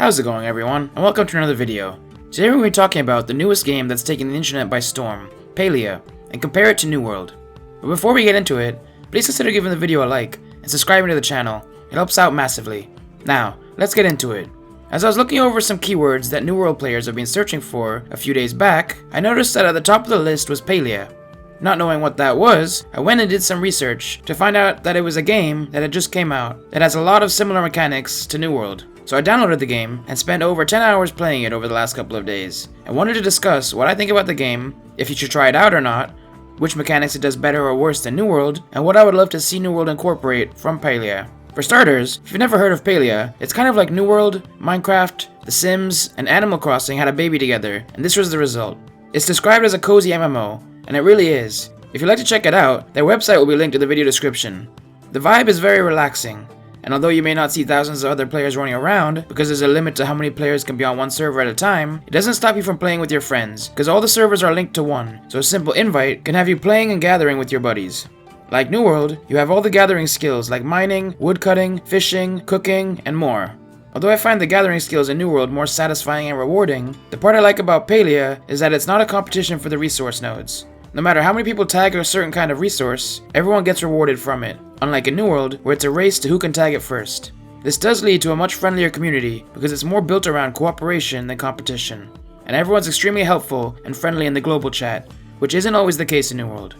How's it going, everyone, and welcome to another video. Today we're going to be talking about the newest game that's taken the internet by storm, Palia, and compare it to New World. But before we get into it, please consider giving the video a like and subscribing to the channel. It helps out massively. Now, let's get into it. As I was looking over some keywords that New World players have been searching for a few days back, I noticed that at the top of the list was Palia. Not knowing what that was, I went and did some research to find out that it was a game that had just came out that has a lot of similar mechanics to New World. So I downloaded the game and spent over 10 hours playing it over the last couple of days. I wanted to discuss what I think about the game, if you should try it out or not, which mechanics it does better or worse than New World, and what I would love to see New World incorporate from Palia. For starters, if you've never heard of Palia, it's kind of like New World, Minecraft, The Sims, and Animal Crossing had a baby together, and this was the result. It's described as a cozy MMO, and it really is. If you'd like to check it out, their website will be linked in the video description. The vibe is very relaxing, and although you may not see thousands of other players running around, because there's a limit to how many players can be on one server at a time, it doesn't stop you from playing with your friends, because all the servers are linked to one, so a simple invite can have you playing and gathering with your buddies. Like New World, you have all the gathering skills like mining, woodcutting, fishing, cooking, and more. Although I find the gathering skills in New World more satisfying and rewarding, the part I like about Palia is that it's not a competition for the resource nodes. No matter how many people tag a certain kind of resource, everyone gets rewarded from it, unlike in New World, where it's a race to who can tag it first. This does lead to a much friendlier community, because it's more built around cooperation than competition, and everyone's extremely helpful and friendly in the global chat, which isn't always the case in New World.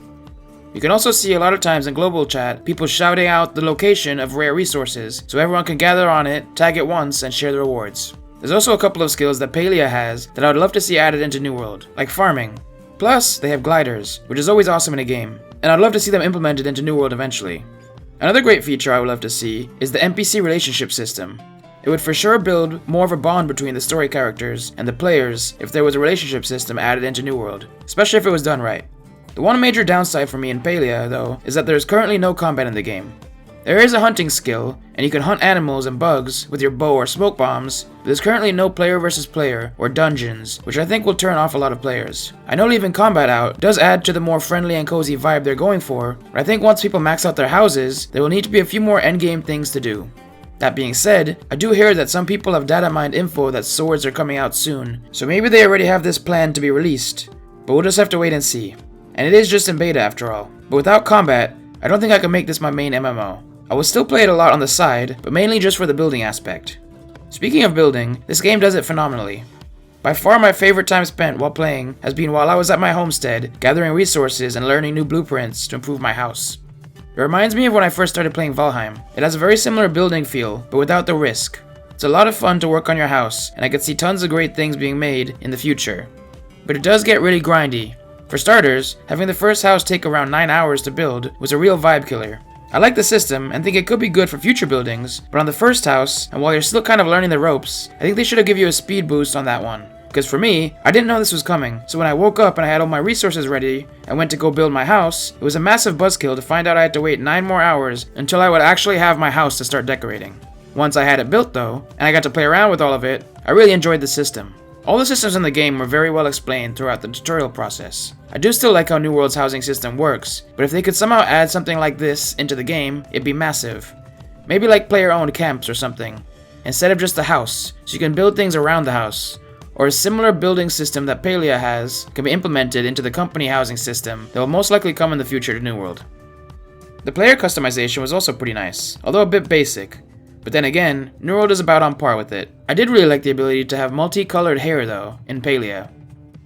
You can also see a lot of times in global chat, people shouting out the location of rare resources, so everyone can gather on it, tag it once, and share the rewards. There's also a couple of skills that Palia has that I would love to see added into New World, like farming. Plus, they have gliders, which is always awesome in a game, and I'd love to see them implemented into New World eventually. Another great feature I would love to see is the NPC relationship system. It would for sure build more of a bond between the story characters and the players if there was a relationship system added into New World, especially if it was done right. The one major downside for me in Palia, though, is that there is currently no combat in the game. There is a hunting skill, and you can hunt animals and bugs with your bow or smoke bombs, but there's currently no player versus player or dungeons, which I think will turn off a lot of players. I know leaving combat out does add to the more friendly and cozy vibe they're going for, but I think once people max out their houses, there will need to be a few more endgame things to do. That being said, I do hear that some people have data mined info that swords are coming out soon, so maybe they already have this planned to be released, but we'll just have to wait and see. And it is just in beta after all, but without combat, I don't think I can make this my main MMO. I will still play it a lot on the side, but mainly just for the building aspect. Speaking of building, this game does it phenomenally. By far my favorite time spent while playing has been while I was at my homestead, gathering resources and learning new blueprints to improve my house. It reminds me of when I first started playing Valheim. It has a very similar building feel, but without the risk. It's a lot of fun to work on your house, and I could see tons of great things being made in the future. But it does get really grindy. For starters, having the first house take around 9 hours to build was a real vibe killer. I like the system and think it could be good for future buildings, but on the first house, and while you're still kind of learning the ropes, I think they should have given you a speed boost on that one. Because for me, I didn't know this was coming, so when I woke up and I had all my resources ready and went to go build my house, it was a massive buzzkill to find out I had to wait 9 more hours until I would actually have my house to start decorating. Once I had it built though, and I got to play around with all of it, I really enjoyed the system. All the systems in the game were very well explained throughout the tutorial process. I do still like how New World's housing system works, but if they could somehow add something like this into the game, it'd be massive. Maybe like player-owned camps or something, instead of just a house, so you can build things around the house. Or a similar building system that Palia has can be implemented into the company housing system that will most likely come in the future to New World. The player customization was also pretty nice, although a bit basic. But then again, New World is about on par with it. I did really like the ability to have multicolored hair though, in Palia.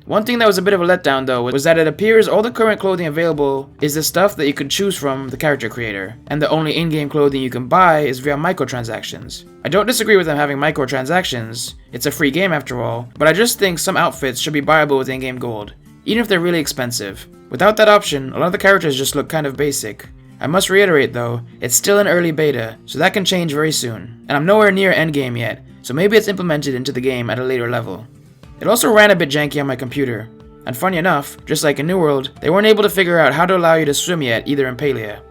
One thing that was a bit of a letdown though was that it appears all the current clothing available is the stuff that you could choose from the character creator, and the only in-game clothing you can buy is via microtransactions. I don't disagree with them having microtransactions, it's a free game after all, but I just think some outfits should be buyable with in-game gold, even if they're really expensive. Without that option, a lot of the characters just look kind of basic. I must reiterate though, it's still in early beta, so that can change very soon, and I'm nowhere near endgame yet, so maybe it's implemented into the game at a later level. It also ran a bit janky on my computer, and funny enough, just like in New World, they weren't able to figure out how to allow you to swim yet either in Palia.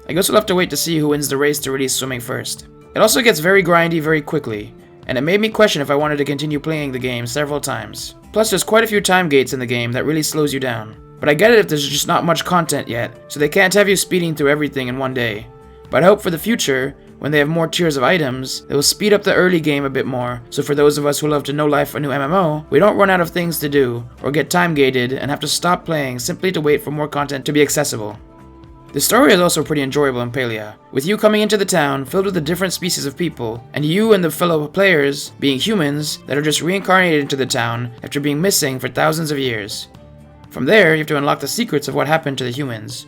I guess we'll have to wait to see who wins the race to release swimming first. It also gets very grindy very quickly, and it made me question if I wanted to continue playing the game several times. Plus there's quite a few time gates in the game that really slows you down. But I get it if there's just not much content yet, so they can't have you speeding through everything in one day. But I hope for the future, when they have more tiers of items, they will speed up the early game a bit more, so for those of us who love to know life a new MMO, we don't run out of things to do, or get time gated and have to stop playing simply to wait for more content to be accessible. The story is also pretty enjoyable in Palia, with you coming into the town filled with the different species of people, and you and the fellow players being humans that are just reincarnated into the town after being missing for thousands of years. From there, you have to unlock the secrets of what happened to the humans.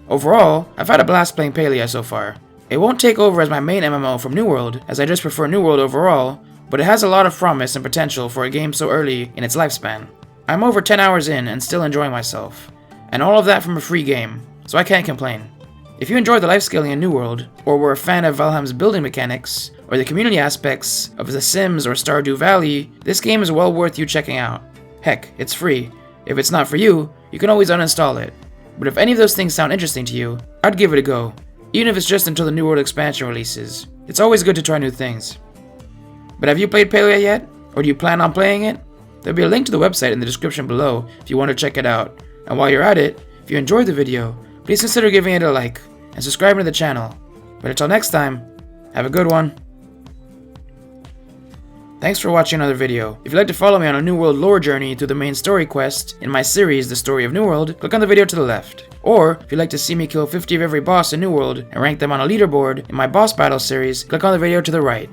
Overall, I've had a blast playing Palia so far. It won't take over as my main MMO from New World, as I just prefer New World overall, but it has a lot of promise and potential for a game so early in its lifespan. I'm over 10 hours in and still enjoying myself, and all of that from a free game, so I can't complain. If you enjoyed the life scaling in New World, or were a fan of Valheim's building mechanics, or the community aspects of The Sims or Stardew Valley, this game is well worth you checking out. Heck, it's free. If it's not for you, you can always uninstall it. But if any of those things sound interesting to you, I'd give it a go, even if it's just until the New World expansion releases. It's always good to try new things. But have you played Palia yet? Or do you plan on playing it? There'll be a link to the website in the description below if you want to check it out. And while you're at it, if you enjoyed the video, please consider giving it a like and subscribing to the channel. But until next time, have a good one. Thanks for watching another video. If you'd like to follow me on a New World lore journey through the main story quest in my series, The Story of New World, click on the video to the left. Or, if you'd like to see me kill 50 of every boss in New World and rank them on a leaderboard in my boss battle series, click on the video to the right.